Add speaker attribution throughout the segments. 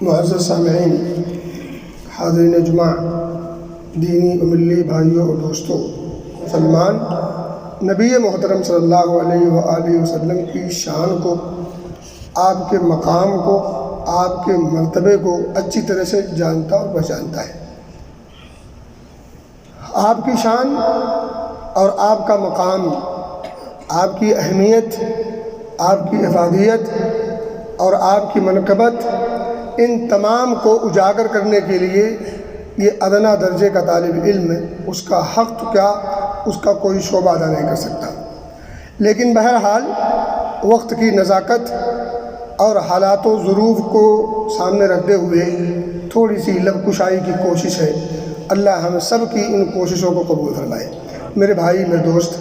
Speaker 1: معزز سامعین، حاضرین جمعہ، دینی و ملی بھائیوں اور دوستوں، مسلمان نبی محترم صلی اللہ علیہ وآلہ وسلم کی شان کو، آپ کے مقام کو، آپ کے مرتبے کو اچھی طرح سے جانتا اور پہچانتا ہے۔ آپ کی شان اور آپ کا مقام، آپ کی اہمیت، آپ کی افادیت اور آپ کی منقبت، ان تمام کو اجاگر کرنے کے لیے یہ ادنیٰ درجے کا طالب علم ہے، اس کا حق تو کیا، اس کا کوئی شعبہ ادا نہیں کر سکتا۔ لیکن بہرحال وقت کی نزاکت اور حالات و ظروف کو سامنے رکھتے ہوئے تھوڑی سی لب کشائی کی کوشش ہے۔ اللہ ہم سب کی ان کوششوں کو قبول فرمائے۔ میرے بھائی، میرے دوست،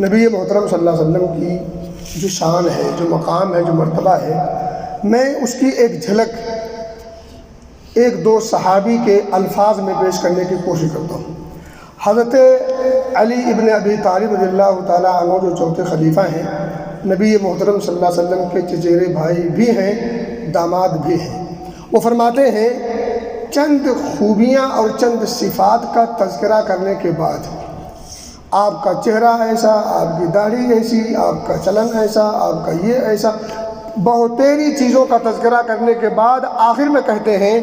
Speaker 1: نبی محترم صلی اللہ علیہ وسلم کی جو شان ہے، جو مقام ہے، جو مرتبہ ہے، میں اس کی ایک جھلک ایک دو صحابی کے الفاظ میں پیش کرنے کی کوشش کرتا ہوں۔ حضرت علی ابن ابی طالب رضی اللہ تعالیٰ عنہ جو چوتھے خلیفہ ہیں، نبی محترم صلی اللہ علیہ وسلم کے چچیرے بھائی بھی ہیں، داماد بھی ہیں، وہ فرماتے ہیں چند خوبیاں اور چند صفات کا تذکرہ کرنے کے بعد، آپ کا چہرہ ایسا، آپ کی داڑھی ایسی، آپ کا چلن ایسا، آپ کا یہ ایسا، بہتیری چیزوں کا تذکرہ کرنے کے بعد آخر میں کہتے ہیں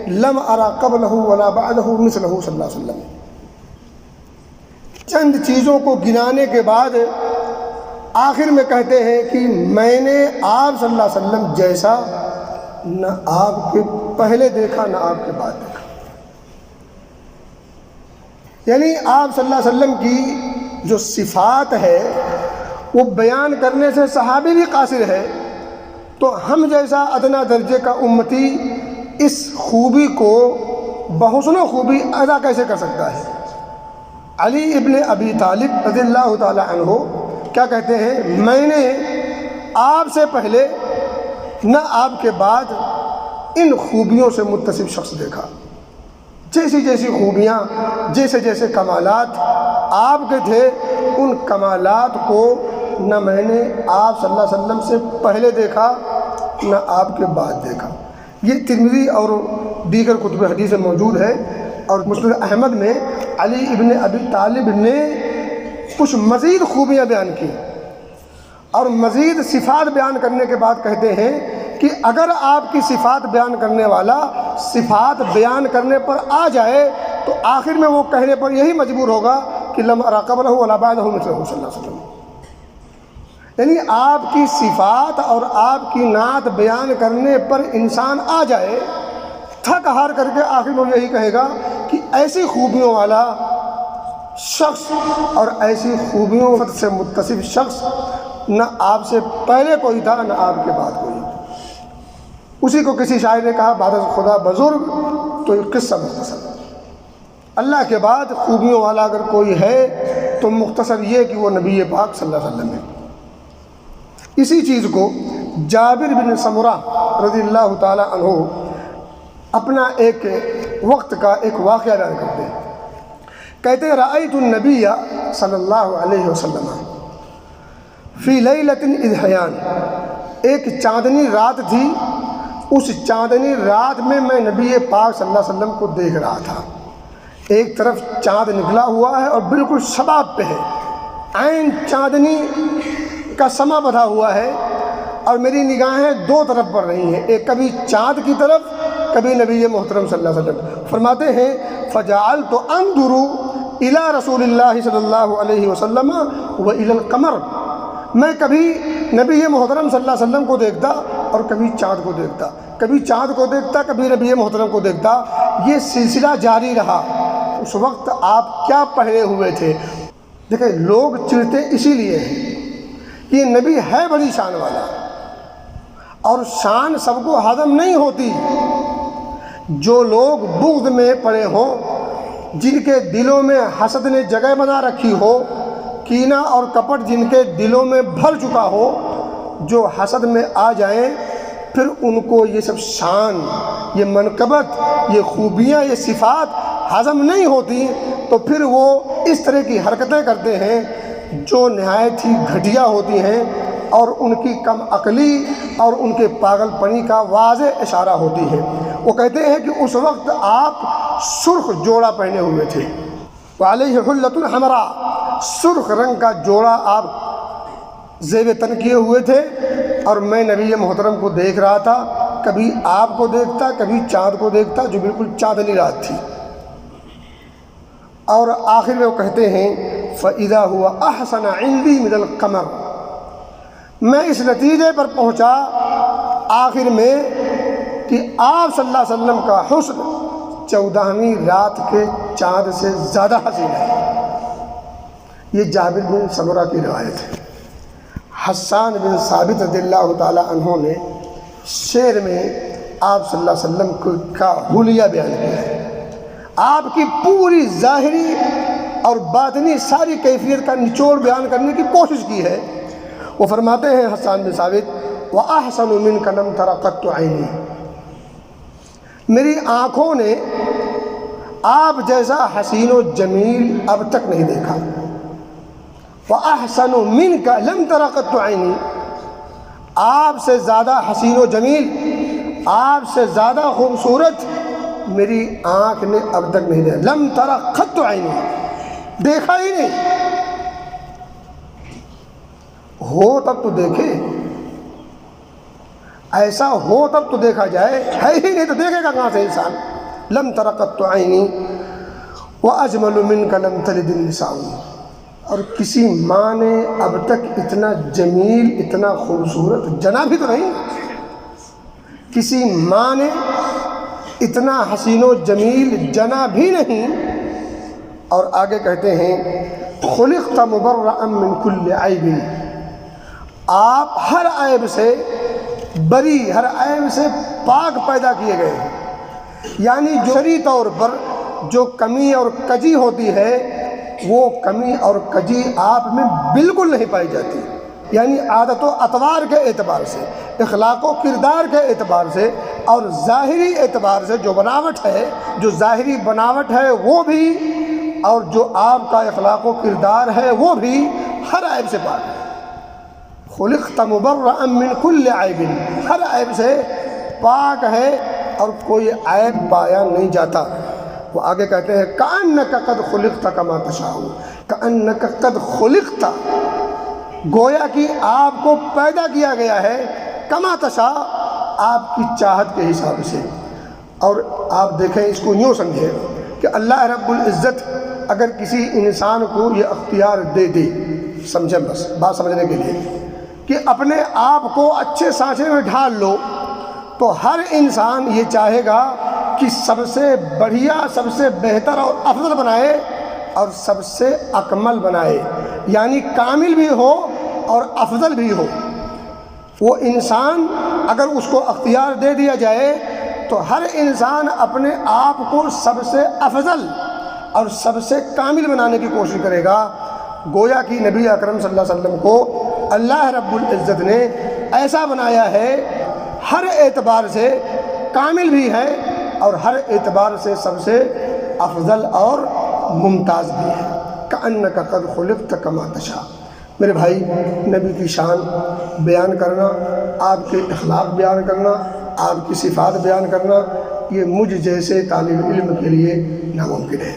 Speaker 1: لم ارى قبلہ ولا بعدہ مثلہ صلی اللہ علیہ وسلم۔ چند چیزوں کو گنانے کے بعد آخر میں کہتے ہیں کہ میں نے آپ صلی اللہ علیہ وسلم جیسا نہ آپ کے پہلے دیکھا نہ آپ کے بعد دیکھا۔ یعنی آپ صلی اللہ علیہ وسلم کی جو صفات ہے وہ بیان کرنے سے صحابی بھی قاصر ہے، تو ہم جیسا ادنیٰ درجے کا امتی اس خوبی کو بحسن و خوبی ادا کیسے کر سکتا ہے؟ علی ابن ابی طالب رضی اللہ تعالی عنہ کیا کہتے ہیں، میں نے آپ سے پہلے نہ آپ کے بعد ان خوبیوں سے متصف شخص دیکھا۔ جیسی جیسی خوبیاں، جیسے جیسے کمالات آپ کے تھے، ان کمالات کو نہ میں نے آپ صلی اللہ علیہ وسلم سے پہلے دیکھا نہ آپ کے بعد دیکھا۔ یہ ترمذی اور دیگر کتب حدیث میں موجود ہے، اور مسند احمد میں علی ابن ابی طالب نے کچھ مزید خوبیاں بیان کی اور مزید صفات بیان کرنے کے بعد کہتے ہیں کہ اگر آپ کی صفات بیان کرنے والا صفات بیان کرنے پر آ جائے تو آخر میں وہ کہنے پر یہی مجبور ہوگا کہ لم ارى قبلہ ولا بعدہ مثلہ صلی اللہ علیہ وسلم۔ یعنی آپ کی صفات اور آپ کی نعت بیان کرنے پر انسان آ جائے، تھک ہار کر کے آخر میں یہی کہے گا کہ ایسی خوبیوں والا شخص اور ایسی خوبیوں سے متصف شخص نہ آپ سے پہلے کوئی تھا نہ آپ کے بعد کوئی۔ اسی کو کسی شاعر نے کہا، بعد از خدا بزرگ تو یہ قصہ مختصر۔ اللہ کے بعد خوبیوں والا اگر کوئی ہے تو مختصر یہ کہ وہ نبی پاک صلی اللہ علیہ وسلم ہے۔ اسی چیز کو جابر بن سمرہ رضی اللہ تعالی عنہ اپنا ایک وقت کا ایک واقعہ بیان کرتے ہیں۔ کہتے ہیں رأیت النبی صلی اللہ علیہ وسلم فی لیلۃ اضحیان، ایک چاندنی رات تھی، اس چاندنی رات میں نبی پاک صلی اللہ علیہ وسلم کو دیکھ رہا تھا۔ ایک طرف چاند نکلا ہوا ہے اور بالکل شباب پہ ہے، عین چاندنی کا سما بدھا ہوا ہے، اور میری نگاہیں دو طرف پڑ رہی ہیں، ایک کبھی چاند کی طرف، کبھی نبی محترم صلی اللہ علیہ وسلم۔ فرماتے ہیں فجعلت انظر الی رسول اللہ صلی اللہ علیہ وسلم و الی القمر، میں کبھی نبی محترم صلی اللہ علیہ وسلم کو دیکھتا اور کبھی چاند کو دیکھتا، کبھی چاند کو دیکھتا، کبھی نبی محترم کو دیکھتا۔ یہ سلسلہ جاری رہا۔ اس وقت آپ کیا پہنے ہوئے تھے؟ دیکھیں، لوگ چڑھتے اسی لیے ہیں کہ یہ نبی ہے بڑی شان والا، اور شان سب کو ہضم نہیں ہوتی۔ جو لوگ بغض میں پڑے ہوں، جن کے دلوں میں حسد نے جگہ بنا رکھی ہو، کینہ اور کپٹ جن کے دلوں میں بھر چکا ہو، جو حسد میں آ جائیں، پھر ان کو یہ سب شان، یہ منقبت، یہ خوبیاں، یہ صفات ہضم نہیں ہوتی، تو پھر وہ اس طرح کی حرکتیں کرتے ہیں جو نہایت ہی گھٹیا ہوتی ہیں، اور ان کی کم عقلی اور ان کے پاگل پنی کا واضح اشارہ ہوتی ہے۔ وہ کہتے ہیں کہ اس وقت آپ سرخ جوڑا پہنے ہوئے تھے، وعلیہ حلۃ حمراء، سرخ رنگ کا جوڑا آپ زیب تن کیے ہوئے تھے، اور میں نبی محترم کو دیکھ رہا تھا، کبھی آپ کو دیکھتا کبھی چاند کو دیکھتا جو بالکل چاندنی رات تھی۔ اور آخر میں وہ کہتے ہیں فَإِذَا هُوَ أَحْسَنَ عِنْدِي مِنَ الْقَمَرِ، میں اس نتیجے پر پہنچا آخر میں کہ آپ صلی اللہ علیہ وسلم کا حسن 14ویں رات کے چاند سے زیادہ حسین ہے۔ یہ جابر بن سمرہ کی روایت ہے۔ حسان بن ثابت رضی اللہ تعالیٰ عنہ نے شعر میں آپ صلی اللہ علیہ وسلم کا حلیہ بیان کیا ہے، آپ کی پوری ظاہری اور باطنی ساری کیفیت کا نچوڑ بیان کرنے کی کوشش کی ہے۔ وہ فرماتے ہیں حسان بن ثابت وَأَحْسَنُ مِنْكَ لَمْ تَرَ قَطُّ عَيْنِي، میری آنکھوں نے آپ جیسا حسین و جمیل اب تک نہیں دیکھا۔ وَأَحْسَنُ مِنْكَ لَمْ تَرَ قَطُّ عَيْنِي، آپ سے زیادہ حسین و جمیل، آپ سے زیادہ خوبصورت میری آنکھ نے اب تک نہیں دیکھا۔ لم تر قط عینی، دیکھا ہی نہیں، ہو تب تو دیکھے، ایسا ہو تب تو دیکھا جائے، ہے ہی نہیں تو دیکھے گا کہاں سے انسان۔ لم تر قط عینی وَأَجْمَلُ مِنْكَ لَمْ تَلِدِ النِّسَاءُ، اور کسی ماں نے اب تک اتنا جمیل اتنا خوبصورت جنا بھی تو نہیں، کسی ماں نے اتنا حسین و جمیل جنا بھی نہیں۔ اور آگے کہتے ہیں خلقت مبرأ من کل عیب، آپ ہر عیب سے بری، ہر عیب سے پاک پیدا کیے گئے ہیں، یعنی جو شرعی طور پر جو کمی اور کجی ہوتی ہے وہ کمی اور کجی آپ میں بالکل نہیں پائی جاتی، یعنی عادت و اطوار کے اعتبار سے، اخلاق و کردار کے اعتبار سے، اور ظاہری اعتبار سے جو بناوٹ ہے، جو ظاہری بناوٹ ہے وہ بھی، اور جو آپ کا اخلاق و کردار ہے وہ بھی ہر عیب سے پاک ہے۔ خلقت مبرأ من کل عیب، ہر عیب سے پاک ہے اور کوئی عیب پایا نہیں جاتا۔ وہ آگے کہتے ہیں کأنک قد خلقت کما تشاء، کأنک قد خلقت، گویا کہ آپ کو پیدا کیا گیا ہے کما تشاء، آپ کی چاہت کے حساب سے۔ اور آپ دیکھیں اس کو یوں سمجھیں کہ اللہ رب العزت اگر کسی انسان کو یہ اختیار دے دے، سمجھیں بس بات سمجھنے کے لیے، کہ اپنے آپ کو اچھے سانچے میں ڈھال لو، تو ہر انسان یہ چاہے گا کہ سب سے بڑھیا، سب سے بہتر اور افضل بنائے اور سب سے اکمل بنائے، یعنی کامل بھی ہو اور افضل بھی ہو۔ وہ انسان اگر اس کو اختیار دے دیا جائے تو ہر انسان اپنے آپ کو سب سے افضل اور سب سے کامل بنانے کی کوشش کرے گا۔ گویا کہ نبی اکرم صلی اللہ علیہ وسلم کو اللہ رب العزت نے ایسا بنایا ہے، ہر اعتبار سے کامل بھی ہے اور ہر اعتبار سے سب سے افضل اور ممتاز بھی ہے۔ کأنک قد خلقت کما تشاء، میرے بھائی نبی کی شان بیان کرنا، آپ کے اخلاق بیان کرنا، آپ کی صفات بیان کرنا، یہ مجھ جیسے طالب علم کے لیے ناممکن ہے۔